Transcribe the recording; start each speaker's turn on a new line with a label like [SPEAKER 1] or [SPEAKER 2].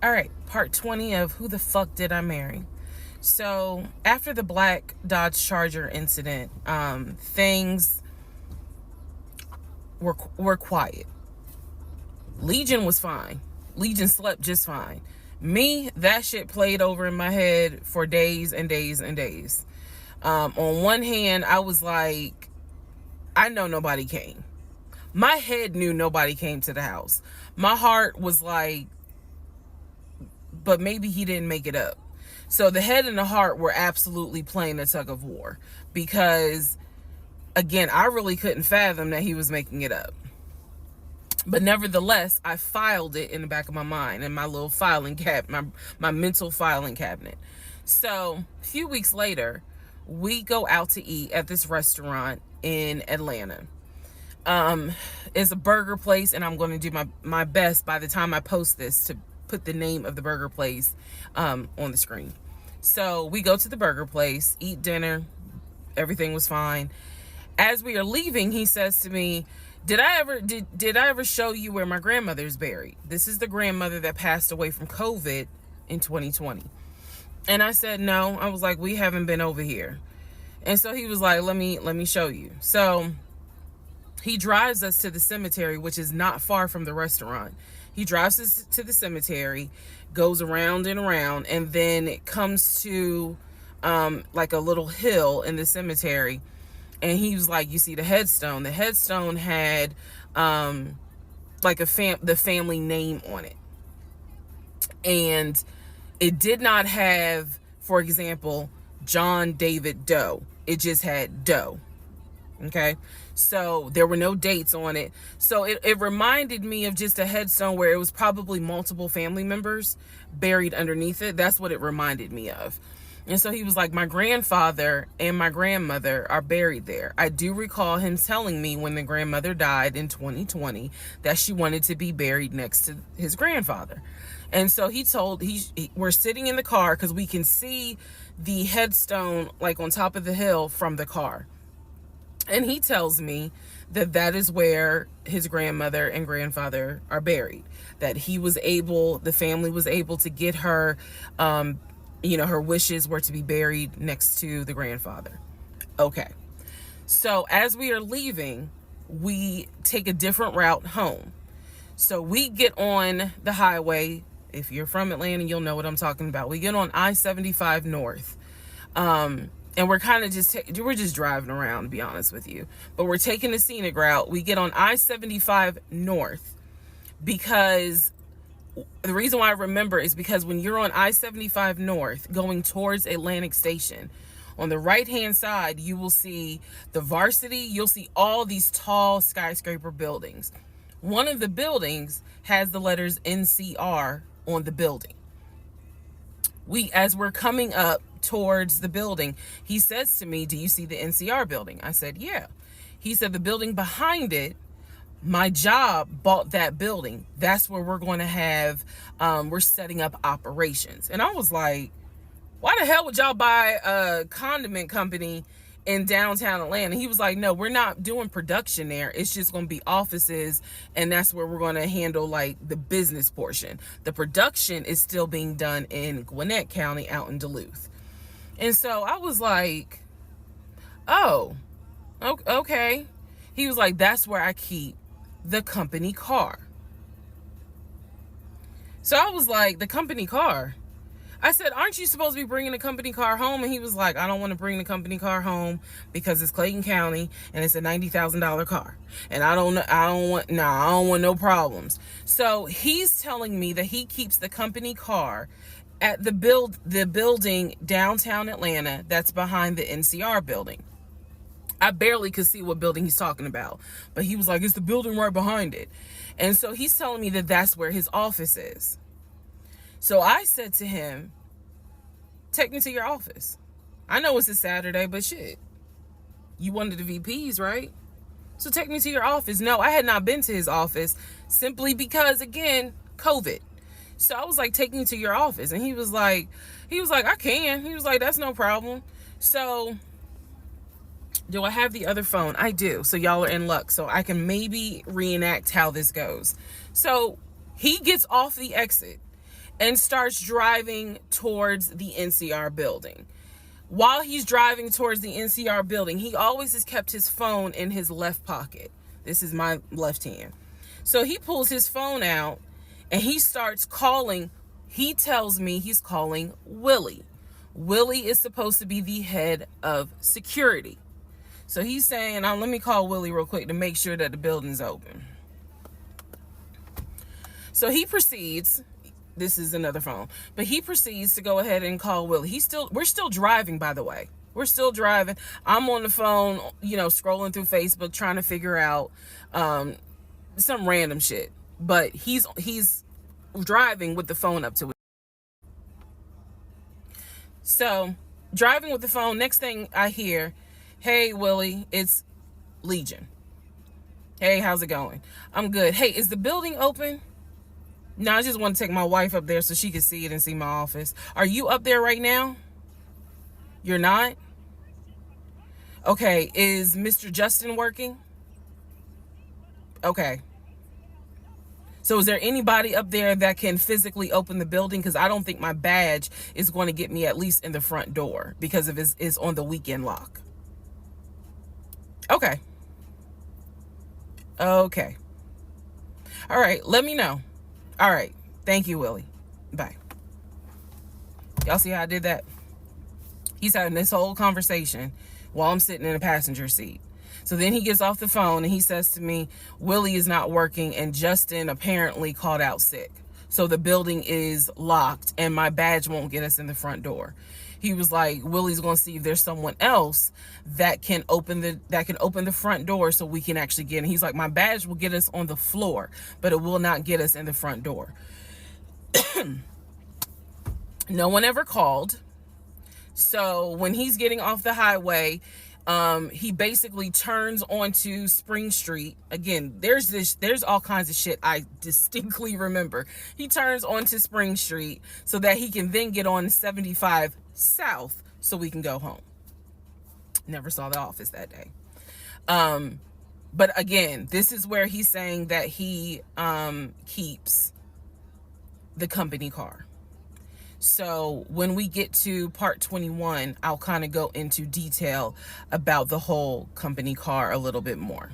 [SPEAKER 1] All right, part 20 of Who the Fuck Did I Marry? So, after the black Dodge Charger incident, things were quiet. Legion was fine. Legion slept just fine. Me, that shit played over in my head for days and days and days. On one hand, I was like, I know nobody came. My head knew nobody came to the house. My heart was like, but maybe he didn't make it up. So the head and the heart were absolutely playing a tug of war because, again, I really couldn't fathom that he was making it up. But nevertheless, I filed it in the back of my mind in my little filing cabinet, my mental filing cabinet. So a few weeks later, we go out to eat at this restaurant in Atlanta. It's a burger place, and I'm going to do my best by the time I post this to put the name of the burger place on the screen. So we go to the burger place, eat dinner, everything was fine. As we are leaving, he says to me, did I ever show you where my grandmother's buried? This is the grandmother that passed away from COVID in 2020. And I said, no. I was like, we haven't been over here. And so he was like, let me show you. So he drives us to the cemetery, which is not far from the restaurant. He drives us to the cemetery, goes around and around, and then it comes to like a little hill in the cemetery. And he was like, you see the headstone. The headstone had like the family name on it. And it did not have, for example, John David Doe. It just had Doe. Okay, so there were no dates on it. So it reminded me of just a headstone where it was probably multiple family members buried underneath it. That's what it reminded me of. And so he was like, my grandfather and my grandmother are buried there. I do recall him telling me when the grandmother died in 2020 that she wanted to be buried next to his grandfather. And so we're sitting in the car because we can see the headstone like on top of the hill from the car. And he tells me that is where his grandmother and grandfather are buried. That the family was able to get her, her wishes were to be buried next to the grandfather. Okay. So as we are leaving, we take a different route home. So we get on the highway. If you're from Atlanta, you'll know what I'm talking about. We get on I-75 North. And we're kind of we're just driving around, to be honest with you. But we're taking the scenic route. We get on I-75 North because the reason why I remember is because when you're on I-75 North going towards Atlantic Station, on the right-hand side, you will see the Varsity. You'll see all these tall skyscraper buildings. One of the buildings has the letters NCR on the building. As we're coming up towards the building, he says to me, do you see the NCR building? I said, yeah. He said, the building behind it, my job bought that building. That's where we're going to have, we're setting up operations. And I was like, why the hell would y'all buy a condiment company in downtown Atlanta? He was like, no, we're not doing production there. It's just going to be offices. And that's where we're going to handle like the business portion. The production is still being done in Gwinnett County out in Duluth. And so I was like, oh, okay. He was like, that's where I keep the company car. So I was like, the company car? I said, aren't you supposed to be bringing the company car home? And he was like, I don't want to bring the company car home because it's Clayton County and it's a $90,000 car. And I don't want no problems. So he's telling me that he keeps the company car at the building downtown Atlanta that's behind the NCR building. I barely could see what building he's talking about, but he was like, it's the building right behind it. And so he's telling me that that's where his office is. So I said to him, take me to your office. I know it's a Saturday, but shit, you one of the VPs, right? So take me to your office. No, I had not been to his office simply because, again, COVID. So I was like, take me to your office. And he was like, I can. He was like, that's no problem. So do I have the other phone? I do. So y'all are in luck. So I can maybe reenact how this goes. So he gets off the exit and starts driving towards the NCR building. While he's driving towards the NCR building, he always has kept his phone in his left pocket. This is my left hand. So he pulls his phone out and he starts calling. He tells me he's calling Willie. Willie is supposed to be the head of security. So he's saying, let me call Willie real quick to make sure that the building's open. So he proceeds, this is another phone, but he proceeds to go ahead and call Willie. We're still driving, by the way. We're still driving. I'm on the phone, scrolling through Facebook, trying to figure out some random shit. But he's driving with the phone up to it. So driving with the phone, next thing I hear, hey, Willie, it's Legion. Hey, how's it going? I'm good. Hey, is the building open? No, I just want to take my wife up there so she can see it and see my office. Are you up there right now? You're not? Okay, is Mr. Justin working? Okay. So is there anybody up there that can physically open the building? Because I don't think my badge is going to get me at least in the front door because of it's on the weekend lock. Okay. Okay. All right, let me know. All right. Thank you, Willie. Bye. Y'all see how I did that? He's having this whole conversation while I'm sitting in the passenger seat. So then he gets off the phone and he says to me, Willie is not working and Justin apparently called out sick. So the building is locked and my badge won't get us in the front door. He was like, Willie's going to see if there's someone else that can open the front door so we can actually get in. He's like, my badge will get us on the floor, but it will not get us in the front door. No one ever called. So when he's getting off the highway, he basically turns onto Spring Street. Again, there's all kinds of shit I distinctly remember. He turns onto Spring Street so that he can then get on 75 South so we can go home. Never saw the office that day. But again, this is where he's saying that he keeps the company car. So when we get to part 21, I'll kind of go into detail about the whole company car a little bit more.